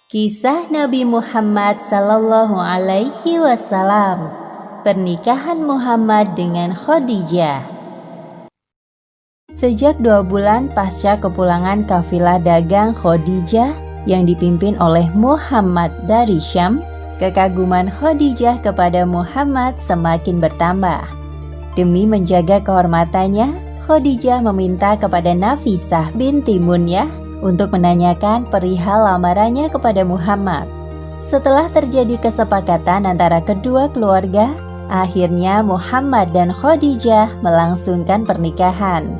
Kisah Nabi Muhammad Sallallahu Alaihi Wasallam. Pernikahan Muhammad dengan Khadijah. Sejak 2 bulan pasca kepulangan kafilah dagang Khadijah yang dipimpin oleh Muhammad dari Syam, kekaguman Khadijah kepada Muhammad semakin bertambah. Demi menjaga kehormatannya, Khadijah meminta kepada Nafisah binti Munyah untuk menanyakan perihal lamarannya kepada Muhammad. Setelah terjadi kesepakatan antara kedua keluarga, akhirnya Muhammad dan Khadijah melangsungkan pernikahan.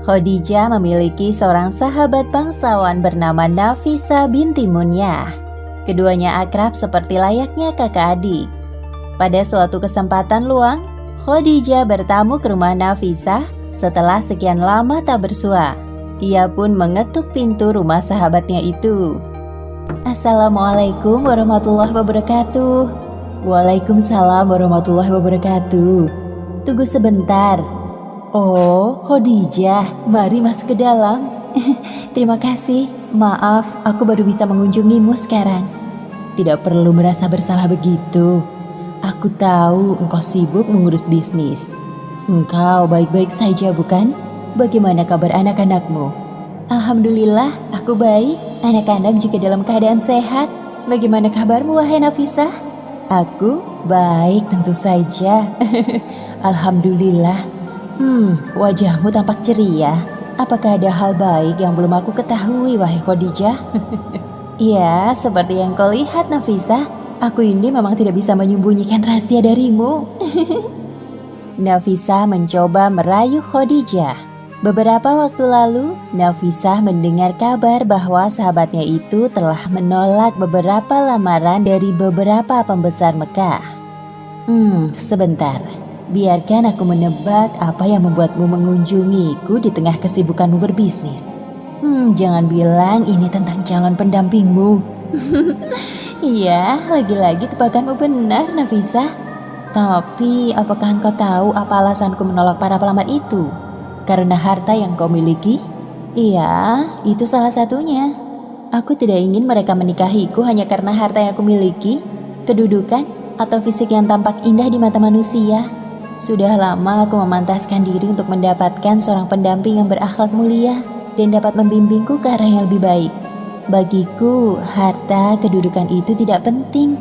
Khadijah memiliki seorang sahabat bangsawan bernama Nafisah binti Munyah. Keduanya akrab seperti layaknya kakak adik. Pada suatu kesempatan luang, Khadijah bertamu ke rumah Nafisah setelah sekian lama tak bersua. Ia pun mengetuk pintu rumah sahabatnya itu. Assalamualaikum warahmatullahi wabarakatuh. Waalaikumsalam warahmatullahi wabarakatuh. Tunggu sebentar. Oh, Khadijah, mari masuk ke dalam. Terima kasih. Maaf, aku baru bisa mengunjungimu sekarang. Tidak perlu merasa bersalah begitu. Aku tahu engkau sibuk mengurus bisnis. Engkau baik-baik saja, bukan? Bagaimana kabar anak-anakmu? Alhamdulillah, aku baik. Anak-anak juga dalam keadaan sehat. Bagaimana kabarmu, wahai Nafisah? Aku baik tentu saja. Alhamdulillah. Wajahmu tampak ceria. Apakah ada hal baik yang belum aku ketahui, wahai Khadijah? Iya, seperti yang kau lihat, Nafisah. Aku ini memang tidak bisa menyembunyikan rahasia darimu. Nafisah mencoba merayu Khadijah. Beberapa waktu lalu, Nafisah mendengar kabar bahwa sahabatnya itu telah menolak beberapa lamaran dari beberapa pembesar Mekah. Sebentar. Biarkan aku menebak apa yang membuatmu mengunjungiku di tengah kesibukanmu berbisnis. Jangan bilang ini tentang calon pendampingmu. Iya, lagi-lagi tebakanmu benar, Nafisah. Tapi, apakah engkau tahu apa alasanku menolak para pelamar itu? Karena harta yang kau miliki? Iya, itu salah satunya. Aku tidak ingin mereka menikahiku hanya karena harta yang aku miliki, kedudukan, atau fisik yang tampak indah di mata manusia. Sudah lama aku memantaskan diri untuk mendapatkan seorang pendamping yang berakhlak mulia dan dapat membimbingku ke arah yang lebih baik. Bagiku, harta kedudukan itu tidak penting.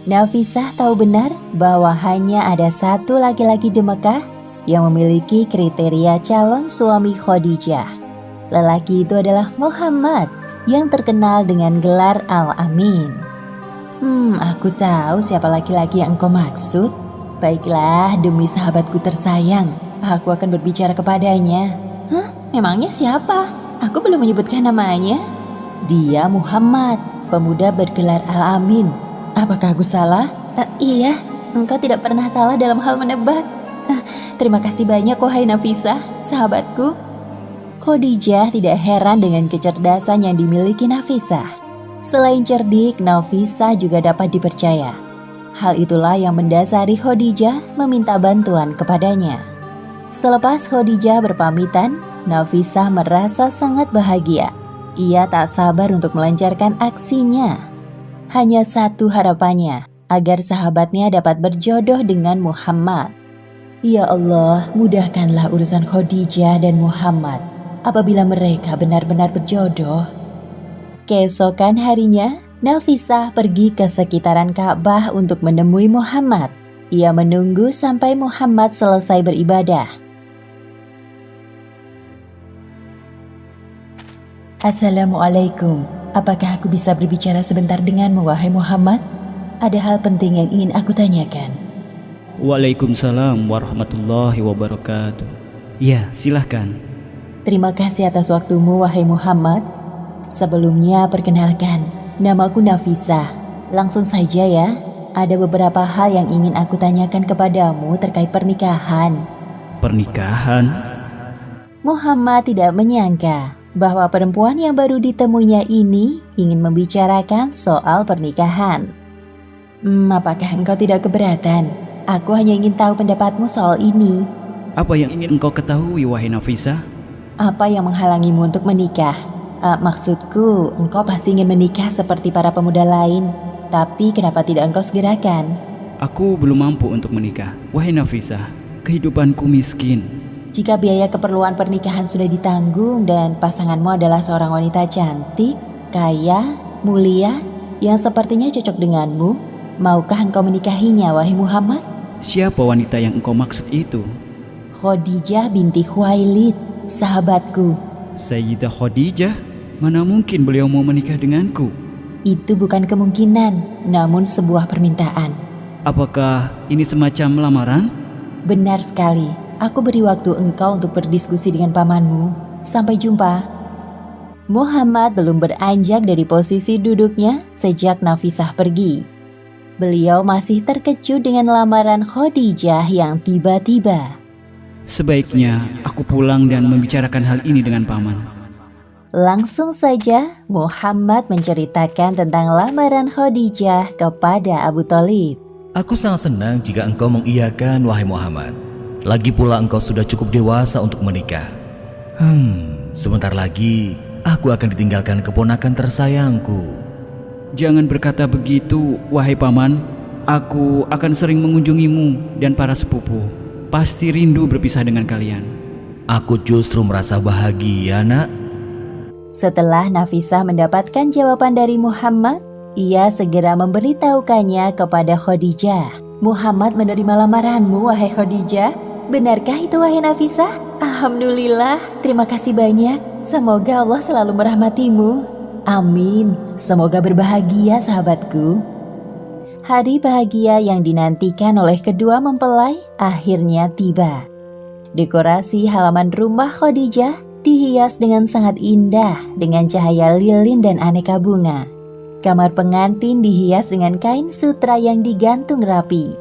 Nafisah tahu benar bahwa hanya ada satu laki-laki di Mekah yang memiliki kriteria calon suami Khadijah. Lelaki itu adalah Muhammad yang terkenal dengan gelar Al-Amin. Aku tahu siapa laki-laki yang engkau maksud. Baiklah, demi sahabatku tersayang, aku akan berbicara kepadanya. Memangnya siapa? Aku belum menyebutkan namanya. Dia Muhammad, pemuda bergelar Al-Amin. Apakah aku salah? Iya, engkau tidak pernah salah dalam hal menebak. Terima kasih banyak, wahai Nafisah, sahabatku. Khadijah tidak heran dengan kecerdasan yang dimiliki Nafisah. Selain cerdik, Nafisah juga dapat dipercaya. Hal itulah yang mendasari Khadijah meminta bantuan kepadanya. Selepas Khadijah berpamitan, Nafisah merasa sangat bahagia. Ia tak sabar untuk melancarkan aksinya. Hanya satu harapannya, agar sahabatnya dapat berjodoh dengan Muhammad. Ya Allah, mudahkanlah urusan Khadijah dan Muhammad apabila mereka benar-benar berjodoh. Keesokan harinya, Nafisah pergi ke sekitaran Ka'bah untuk menemui Muhammad. Ia menunggu sampai Muhammad selesai beribadah. Assalamualaikum. Apakah aku bisa berbicara sebentar denganmu, wahai Muhammad? Ada hal penting yang ingin aku tanyakan. Waalaikumsalam warahmatullahi wabarakatuh. Ya, silahkan. Terima kasih atas waktumu, wahai Muhammad. Sebelumnya perkenalkan, namaku Nafisah. Langsung saja ya, ada beberapa hal yang ingin aku tanyakan kepadamu terkait pernikahan. Pernikahan? Muhammad tidak menyangka bahwa perempuan yang baru ditemuinya ini ingin membicarakan soal pernikahan. Apakah engkau tidak keberatan? Aku hanya ingin tahu pendapatmu soal ini. Apa yang ingin engkau ketahui, wahai Nafisah? Apa yang menghalangimu untuk menikah? Maksudku, engkau pasti ingin menikah seperti para pemuda lain. Tapi kenapa tidak engkau segerakan? Aku belum mampu untuk menikah, wahai Nafisah. Kehidupanku miskin. Jika biaya keperluan pernikahan sudah ditanggung dan pasanganmu adalah seorang wanita cantik, kaya, mulia, yang sepertinya cocok denganmu, maukah engkau menikahinya, wahai Muhammad? Siapa wanita yang engkau maksud itu? Khadijah binti Khuwailid, sahabatku. Sayyidah Khadijah? Mana mungkin beliau mau menikah denganku? Itu bukan kemungkinan, namun sebuah permintaan. Apakah ini semacam lamaran? Benar sekali. Aku beri waktu engkau untuk berdiskusi dengan pamanmu. Sampai jumpa. Muhammad belum beranjak dari posisi duduknya sejak Nafisah pergi. Beliau masih terkejut dengan lamaran Khadijah yang tiba-tiba. Sebaiknya aku pulang dan membicarakan hal ini dengan paman. Langsung saja Muhammad menceritakan tentang lamaran Khadijah kepada Abu Thalib. Aku sangat senang jika engkau mengiyakan, wahai Muhammad. Lagi pula engkau sudah cukup dewasa untuk menikah. Sebentar lagi aku akan ditinggalkan keponakan tersayangku. Jangan berkata begitu, wahai paman. Aku akan sering mengunjungimu dan para sepupu. Pasti rindu berpisah dengan kalian. Aku justru merasa bahagia, nak. Setelah Nafisah mendapatkan jawaban dari Muhammad, ia segera memberitahukannya kepada Khadijah. Muhammad menerima lamaranmu, wahai Khadijah. Benarkah itu, wahai Nafisah? Alhamdulillah, terima kasih banyak. Semoga Allah selalu merahmatimu. Amin. Semoga berbahagia, sahabatku. Hari bahagia yang dinantikan oleh kedua mempelai akhirnya tiba. Dekorasi halaman rumah Khadijah dihias dengan sangat indah dengan cahaya lilin dan aneka bunga. Kamar pengantin dihias dengan kain sutra yang digantung rapi.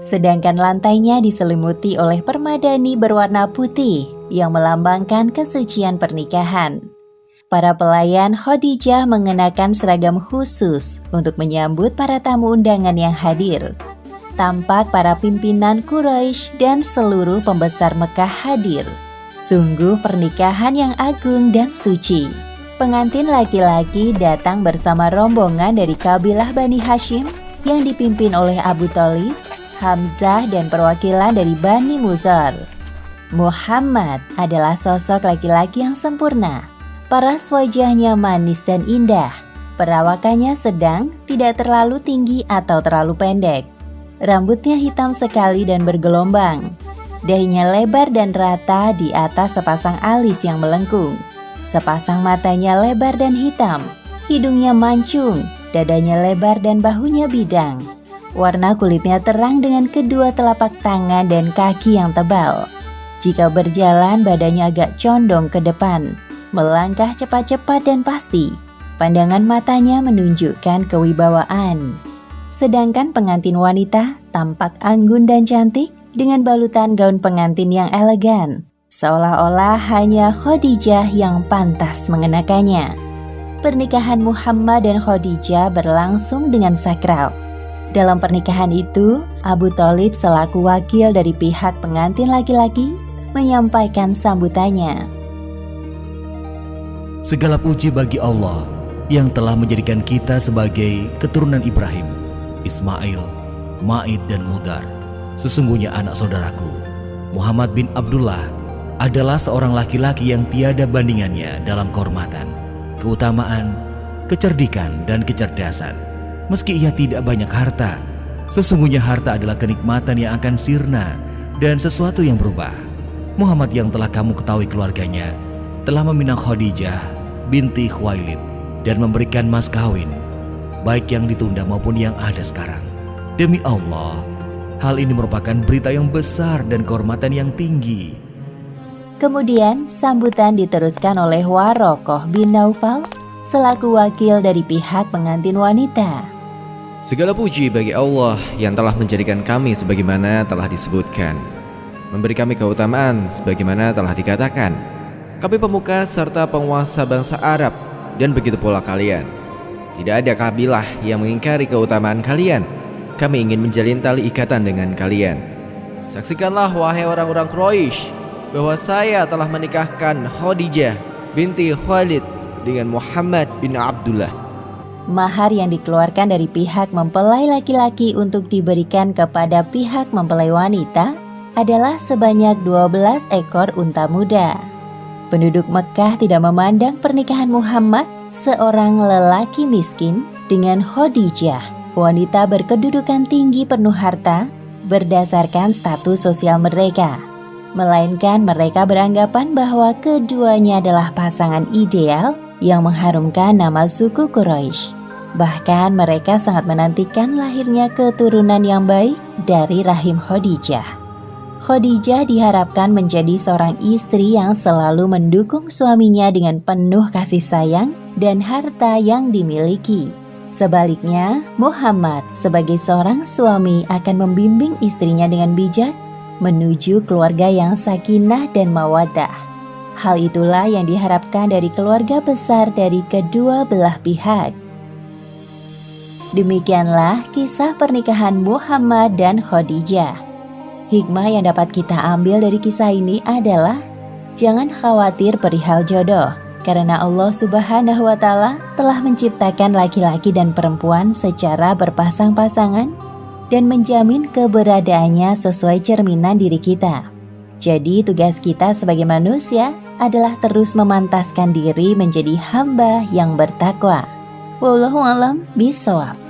Sedangkan lantainya diselimuti oleh permadani berwarna putih yang melambangkan kesucian pernikahan. Para pelayan Khadijah mengenakan seragam khusus untuk menyambut para tamu undangan yang hadir. Tampak para pimpinan Quraisy dan seluruh pembesar Mekah hadir. Sungguh pernikahan yang agung dan suci. Pengantin laki-laki datang bersama rombongan dari kabilah Bani Hashim yang dipimpin oleh Abu Thalib, Hamzah, dan perwakilan dari Bani Mudhar. Muhammad adalah sosok laki-laki yang sempurna. Paras wajahnya manis dan indah. Perawakannya sedang, tidak terlalu tinggi atau terlalu pendek. Rambutnya hitam sekali dan bergelombang. Dahinya lebar dan rata di atas sepasang alis yang melengkung. Sepasang matanya lebar dan hitam. Hidungnya mancung, dadanya lebar dan bahunya bidang. Warna kulitnya terang dengan kedua telapak tangan dan kaki yang tebal. Jika berjalan, badannya agak condong ke depan. Melangkah cepat-cepat dan pasti. Pandangan matanya menunjukkan kewibawaan. Sedangkan pengantin wanita tampak anggun dan cantik dengan balutan gaun pengantin yang elegan. Seolah-olah hanya Khadijah yang pantas mengenakannya. Pernikahan Muhammad dan Khadijah berlangsung dengan sakral. Dalam pernikahan itu, Abu Thalib selaku wakil dari pihak pengantin laki-laki menyampaikan sambutannya. Segala puji bagi Allah yang telah menjadikan kita sebagai keturunan Ibrahim, Ismail, Ma'id, dan Mudhar. Sesungguhnya anak saudaraku, Muhammad bin Abdullah, adalah seorang laki-laki yang tiada bandingannya dalam kehormatan, keutamaan, kecerdikan, dan kecerdasan. Meski ia tidak banyak harta, sesungguhnya harta adalah kenikmatan yang akan sirna dan sesuatu yang berubah. Muhammad yang telah kamu ketahui keluarganya telah meminang Khadijah binti Khuwailid dan memberikan mas kawin, baik yang ditunda maupun yang ada sekarang. Demi Allah, hal ini merupakan berita yang besar dan kehormatan yang tinggi. Kemudian sambutan diteruskan oleh Warokoh bin Naufal selaku wakil dari pihak pengantin wanita. Segala puji bagi Allah yang telah menjadikan kami sebagaimana telah disebutkan, memberi kami keutamaan sebagaimana telah dikatakan. Kami pemuka serta penguasa bangsa Arab, dan begitu pula kalian. Tidak ada kabilah yang mengingkari keutamaan kalian. Kami ingin menjalin tali ikatan dengan kalian. Saksikanlah wahai orang-orang Quraisy bahwa saya telah menikahkan Khadijah binti Khalid dengan Muhammad bin Abdullah. Mahar yang dikeluarkan dari pihak mempelai laki-laki untuk diberikan kepada pihak mempelai wanita adalah sebanyak 12 ekor unta muda. Penduduk Mekah tidak memandang pernikahan Muhammad, seorang lelaki miskin, dengan Khadijah, wanita berkedudukan tinggi penuh harta, berdasarkan status sosial mereka. Melainkan mereka beranggapan bahwa keduanya adalah pasangan ideal yang mengharumkan nama suku Quraisy. Bahkan mereka sangat menantikan lahirnya keturunan yang baik dari rahim Khadijah. Khadijah diharapkan menjadi seorang istri yang selalu mendukung suaminya dengan penuh kasih sayang dan harta yang dimiliki. Sebaliknya, Muhammad sebagai seorang suami akan membimbing istrinya dengan bijak menuju keluarga yang sakinah dan mawaddah. Hal itulah yang diharapkan dari keluarga besar dari kedua belah pihak. Demikianlah kisah pernikahan Muhammad dan Khadijah. Hikmah yang dapat kita ambil dari kisah ini adalah jangan khawatir perihal jodoh, karena Allah Subhanahu wa Ta'ala telah menciptakan laki-laki dan perempuan secara berpasang-pasangan dan menjamin keberadaannya sesuai cerminan diri kita. Jadi tugas kita sebagai manusia adalah terus memantaskan diri menjadi hamba yang bertakwa. Wallahu a'lam bishawab.